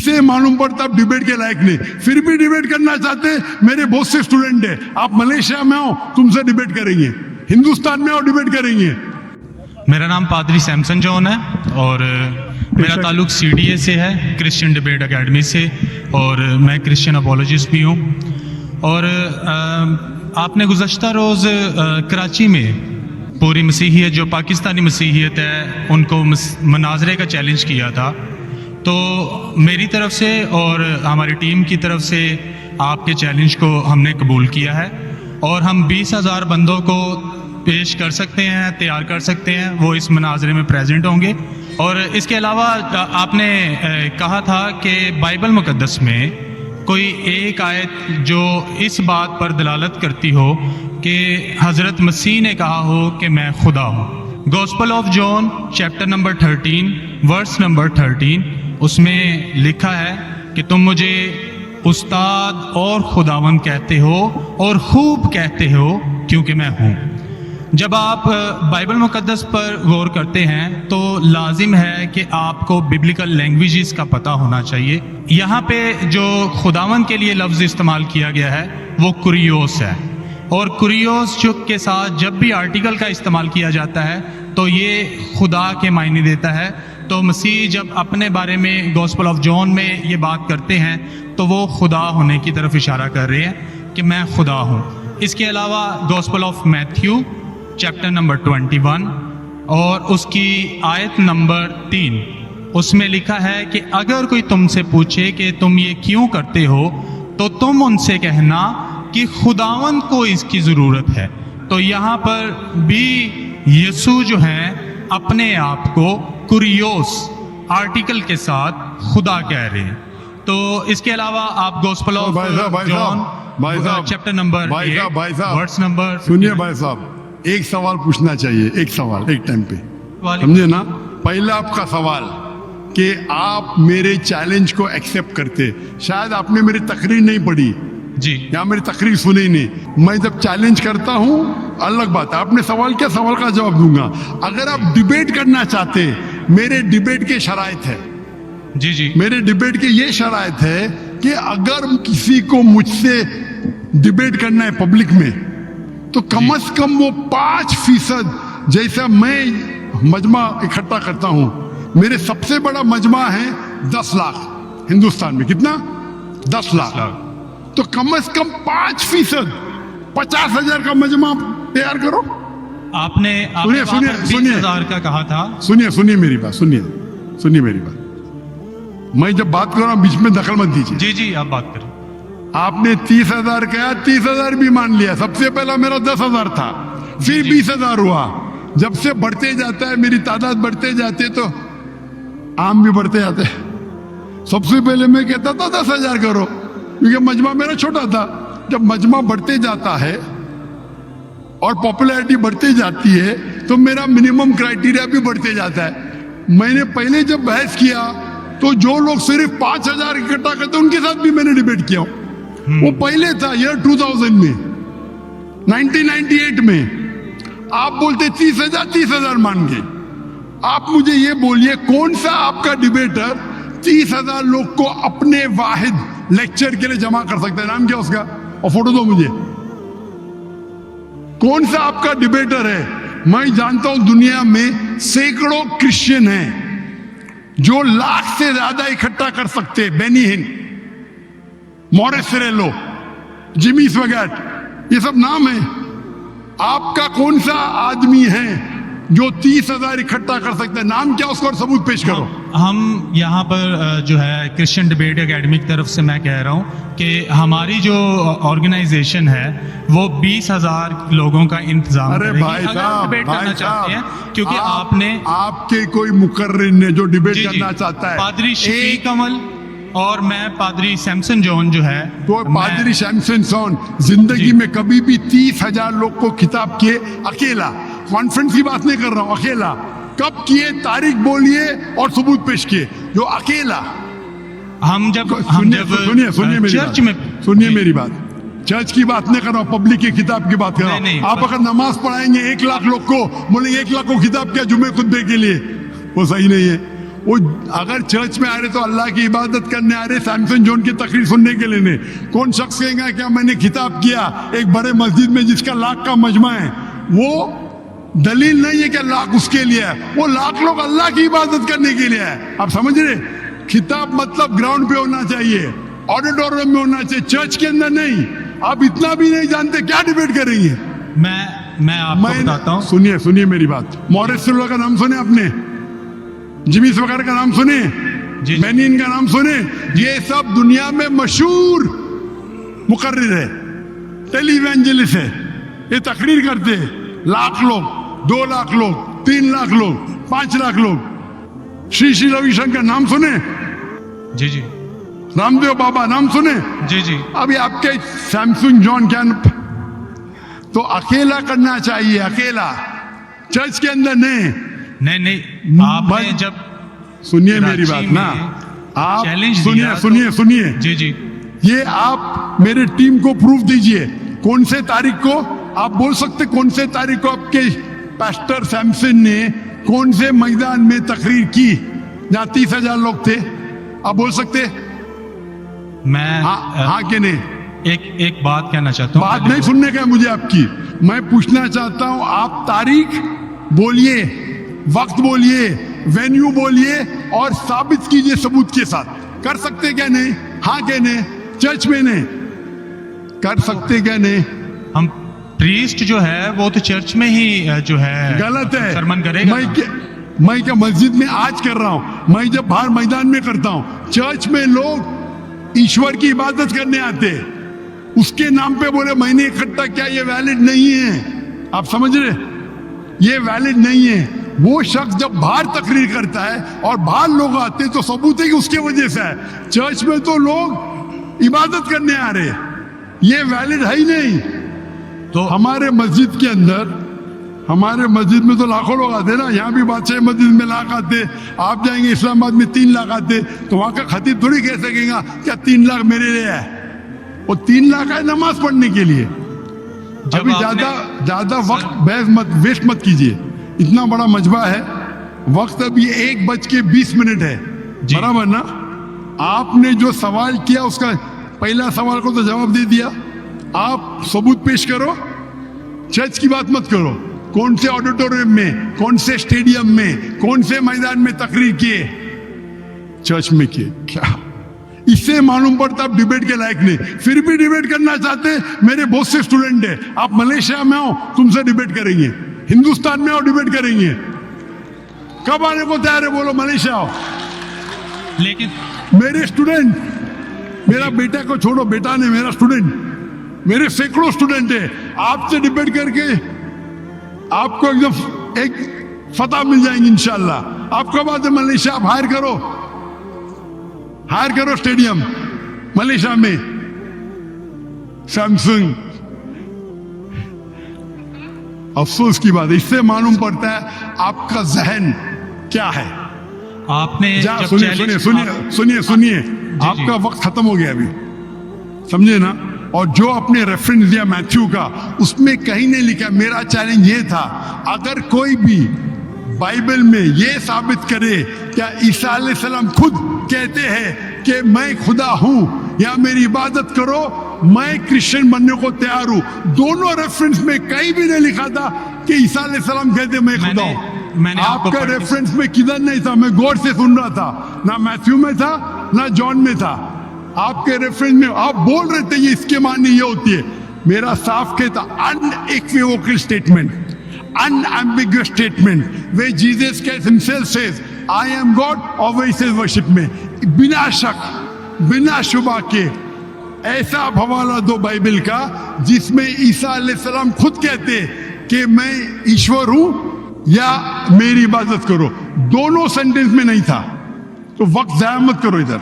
इससे मालूम पड़ता आप डिबेट के लायक नहीं, फिर भी डिबेट करना चाहते। मेरे बहुत से स्टूडेंट है, आप मलेशिया में हो तुमसे डिबेट करेंगे, हिंदुस्तान में हो डिबेट करेंगे। मेरा नाम पादरी सैमसन जॉन है और मेरा ताल्लुक CDA से है, क्रिश्चियन डिबेट एकेडमी से, और मैं क्रिश्चियन अपोलॉजिस्ट भी हूँ। और आपने गुज़श्ता रोज़ कराची में पूरी मसीहियत जो पाकिस्तानी मसीहियत है उनको मनाजरे का चैलेंज किया था, तो मेरी तरफ से और हमारी टीम की तरफ से आपके चैलेंज को हमने कबूल किया है और हम 20,000 बंदों को पेश कर सकते हैं, तैयार कर सकते हैं, वो इस मनाजरे में प्रेजेंट होंगे। और इसके अलावा आपने कहा था कि बाइबल मुकद्दस में कोई एक आयत जो इस बात पर दलालत करती हो कि हज़रत मसीह ने कहा हो कि मैं खुदा हूँ। Gospel of John chapter number 13 verse number 13, उसमें लिखा है कि तुम मुझे उस्ताद और खुदावंद कहते हो और खूब कहते हो क्योंकि मैं हूँ। जब आप बाइबल मुकद्दस पर गौर करते हैं तो लाजिम है कि आपको बिब्लिकल लैंग्वेजेस का पता होना चाहिए। यहाँ पे जो खुदावंद के लिए लफ्ज़ इस्तेमाल किया गया है वो कुरियोस है, और कुरियोस जो के साथ जब भी आर्टिकल का इस्तेमाल किया जाता है तो ये खुदा के मायने देता है। तो मसीह जब अपने बारे में गॉस्पेल ऑफ जॉन में ये बात करते हैं तो वो खुदा होने की तरफ इशारा कर रहे हैं कि मैं खुदा हूँ। इसके अलावा gospel of Matthew chapter number 21 और उसकी आयत नंबर 3, उसमें लिखा है कि अगर कोई तुमसे पूछे कि तुम ये क्यों करते हो तो तुम उनसे कहना कि खुदावंद को इसकी ज़रूरत है। तो यहाँ पर भी यीशु जो हैं अपने आप को कुरियोस आर्टिकल के साथ खुदा कह रहे हैं। तो इसके अलावा आप Gospel of John chapter number 8 verse number, सुनिए भाई साहब, एक सवाल पूछना चाहिए, एक सवाल एक टाइम पे, समझे ना। पहला आपका सवाल कि आप मेरे चैलेंज को एक्सेप्ट करते, शायद आपने मेरी तकरीर नहीं पढ़ी जी, या मेरी तकरीर सुनी नहीं। मैं जब चैलेंज करता हूँ अलग बात है, आपने सवाल क्या, सवाल का जवाब दूंगा। अगर आप डिबेट करना चाहते, मेरे डिबेट के शराइत है, जी जी, मेरे डिबेट के ये शराइत है कि अगर किसी को मुझसे डिबेट करना है पब्लिक में तो कम से कम वो 5% जैसा मैं मजमा इकट्ठा करता हूं। मेरे सबसे बड़ा मजमा है 10 लाख हिंदुस्तान में, कितना 10 लाख। तो कम से कम 5%, 50,000 का मजमा तैयार करो। आपने सुनिए 20,000 का कहा था। सुनिए मेरी बात, सुनिए मेरी बात। मैं जब बात कर रहा हूं बीच में दखल मत दीजिए। जी जी, आप बात करें। आपने 30,000 कहा, 30,000 भी मान लिया। सबसे पहला मेरा 10,000 था, फिर 20,000 हुआ। जब से बढ़ते जाता है, मेरी तादाद बढ़ते जाते तो आम भी बढ़ते जाते। सबसे पहले मैं कहता था 10,000 करो, क्योंकि मजमा मेरा छोटा था। जब मजमा बढ़ते जाता है और पॉपुलैरिटी बढ़ती जाती है तो मेरा मिनिमम क्राइटेरिया भी बढ़ते जाता है। मैंने पहले जब बहस किया तो जो लोग सिर्फ 5,000 इकट्ठा करते उनके साथ भी मैंने डिबेट किया। वो पहले था ईयर 2000 में, 1998 में। आप बोलते 30,000 मान गए। आप मुझे ये बोलिए कौन सा आपका डिबेटर 30,000 लोग को अपने वाहिद लेक्चर के लिए जमा कर सकता है? नाम क्या उसका, और फोटो दो मुझे। कौन सा आपका डिबेटर है? मैं जानता हूं दुनिया में सैकड़ों क्रिश्चियन हैं जो लाख से ज्यादा इकट्ठा कर सकते हैं। बेनी हिन, मॉरिस सिरेलो, जिमी स्वैगट, ये सब नाम है। आपका कौन सा आदमी है जो 30,000 इकट्ठा कर सकता है? नाम क्या उसका और सबूत पेश करो। हम यहाँ पर जो है क्रिश्चियन डिबेट एकेडमी की तरफ से मैं कह रहा हूँ कि हमारी जो ऑर्गेनाइजेशन है वो 20,000 लोगों का इंतजाम अरे करेगी भाई अगर आप डिबेट करना चाहते हैं, क्योंकि आपने आपके कोई मुकर्रिर ने जो डिबेट करना चाहता है, पादरी शफीक कमल और मैं पादरी सैमसन जॉन जो है, तो पादरी सैमसन जॉन जिंदगी में कभी भी 30,000 लोग को खिताब किए अकेला। कॉन्फ्रेंस की बात नहीं कर रहा हूं, अकेला। कब किए, तारीख बोलिए और सबूत पेश किए, जो अकेला। हम जब सुनिए मेरी चर्च बात, में, सुनिए मेरी बात। चर्च की बात नहीं कर रहा हूं, पब्लिक की किताब की बात कर रहा हूं। आप अगर नमाज पढ़ाएंगे 1 लाख लोग को, बोलेंगे 1 लाख को खिताब किया जुमे खुतबे के लिए, वो सही नहीं है। वो अगर चर्च में आ रहे तो अल्लाह की इबादत करने आ रहे, सैमसन जॉन की तकरीर सुनने के लिए नहीं। कौन शख्स कहेगा क्या मैंने खिताब किया एक बड़े मस्जिद में जिसका लाख का मजमा है, वो दलील नहीं है कि लाख उसके लिए है, वो लाख लोग अल्लाह की इबादत करने के लिए है। आप समझ रहे? खिताब मतलब ग्राउंड पे होना चाहिए, ऑडिटोरियम में होना चाहिए, चर्च के अंदर नहीं। आप इतना भी नहीं जानते, क्या डिबेट करेंगे? मैं आपको बताता हूँ। सुनिए मेरी बात। मॉरिस सिल्वा का नाम सुने आपने? जिमिस वगैरह का नाम सुने? बेनिन का नाम सुने? ये सब दुनिया में मशहूर मुकर्रिर है, टेलीवेंजलिस्ट है। ये तकरीर करते हैं, लाख लोग, 2 लाख लोग, 3 लाख लोग, 5 लाख लोग। श्री रविशंकर नाम सुने? जी जी। रामदेव बाबा नाम सुने? जी जी। अभी आपके सैमसंग जॉन क्या तो अकेला करना चाहिए, अकेला, चर्च के अंदर नहीं। नहीं आपने जब सुनिए मेरी बात ना, आप सुनिए जी जी। ये आप मेरे टीम को प्रूफ दीजिए, कौन से तारीख को आप बोल सकते, कौन से तारीख को आपके पास्टर सैमसन ने कौन से मैदान में तकरीर की जहां 30,000 लोग थे? आप बोल सकते? मैं हाँ कि नहीं? एक बात कहना चाहता हूँ। बात नहीं सुनने का है मुझे आपकी, मैं पूछना चाहता हूं, आप तारीख बोलिए, वक्त बोलिए, वेन्यू बोलिए और साबित कीजिए सबूत के साथ। कर सकते क्या नहीं? हाँ क्या नहीं? चर्च में नहीं कर सकते क्या नहीं? हम प्रीस्ट जो है वो तो चर्च में ही जो है गलत है, सरमन करेगा। मैं क्या मस्जिद में आज कर रहा हूं, मैं जब बाहर मैदान में करता हूं। चर्च में लोग ईश्वर की इबादत करने आते, उसके नाम पे बोले मैंने इकट्ठा किया, ये वैलिड नहीं है। आप समझ रहे? ये वैलिड नहीं है। वो शख्स जब बाहर तकरीर करता है और बाहर लोग आते हैं तो सबूत है कि उसके वजह से है। चर्च में तो लोग इबादत करने आ रहे, ये वैलिड है ही नहीं। तो हमारे मस्जिद के अंदर, हमारे मस्जिद में तो लाखों लोग आते ना, यहाँ भी बादशाह मस्जिद में लाख आते, आप जाएंगे इस्लामाबाद में 3 लाख आते, तो वहां का खतीब थोड़ी कह सकेगा क्या 3 लाख मेरे लिए है। वो 3 लाख है नमाज पढ़ने के लिए। अभी ज्यादा वक्त बहस मत, वेस्ट मत कीजिए, इतना बड़ा मजबा है। वक्त अभी 1:20 है, बराबर ना? आपने जो सवाल किया उसका पहला सवाल को तो जवाब दे दिया। आप सबूत पेश करो, चर्च की बात मत करो। कौन से ऑडिटोरियम में, कौन से स्टेडियम में, कौन से मैदान में तकरीर किए? चर्च में किए। क्या इससे मालूम पड़ता आप डिबेट के लायक नहीं? फिर भी डिबेट करना चाहते। मेरे बहुत से स्टूडेंट है, आप मलेशिया में आओ, तुमसे डिबेट करेंगे। हिंदुस्तान में आओ, डिबेट करेंगे। कब आने को तैयार है? बोलो, मलेशिया आओ। लेकिन मेरे स्टूडेंट, मेरा बेटा को छोड़ो, बेटा ने, मेरा स्टूडेंट, मेरे सैकड़ों स्टूडेंट है, आपसे डिबेट करके आपको एकदम एक फतह मिल जाएंगे इंशाल्लाह। आप कब आते मलेशिया? आप हायर करो स्टेडियम मलेशिया में, सैमसंग। अफसोस की बात है, इससे मालूम पड़ता है आपका जहन क्या है। आपने सुनिए, आपका वक्त खत्म हो गया अभी, समझे ना? और जो आपने रेफरेंस दिया मैथ्यू का, उसमें कहीं नहीं लिखा। मेरा चैलेंज ये था, अगर कोई भी बाइबल में ये साबित करे क्या ईसा अलैहिस्सलाम खुद कहते हैं कि मैं खुदा हूं या मेरी इबादत करो, मैं क्रिश्चियन बनने को तैयार हूं। दोनों रेफरेंस में कहीं भी नहीं लिखा था कि ईसा अलैहिस्सलाम कहते मैं खुदा हूं। आपका रेफरेंस में किधर नहीं था? मैं गौर से सुन रहा था, ना मैथ्यू में था ना जॉन में था। आपके रेफरेंस में आप बोल रहे थे ये इसके माने ये होती है। मेरा साफ कहता unequivocal statement, unambiguous statement where Jesus Christ himself says I am God और वही says worship में, बिना शक बिना शुबा के ऐसा हवाला दो बाइबल का जिसमें ईसा अलैहिस्सलाम खुद कहते कि मैं ईश्वर हूं या मेरी इबादत करो। दोनों सेंटेंस में नहीं था, तो वक्त जाया मत करो इधर।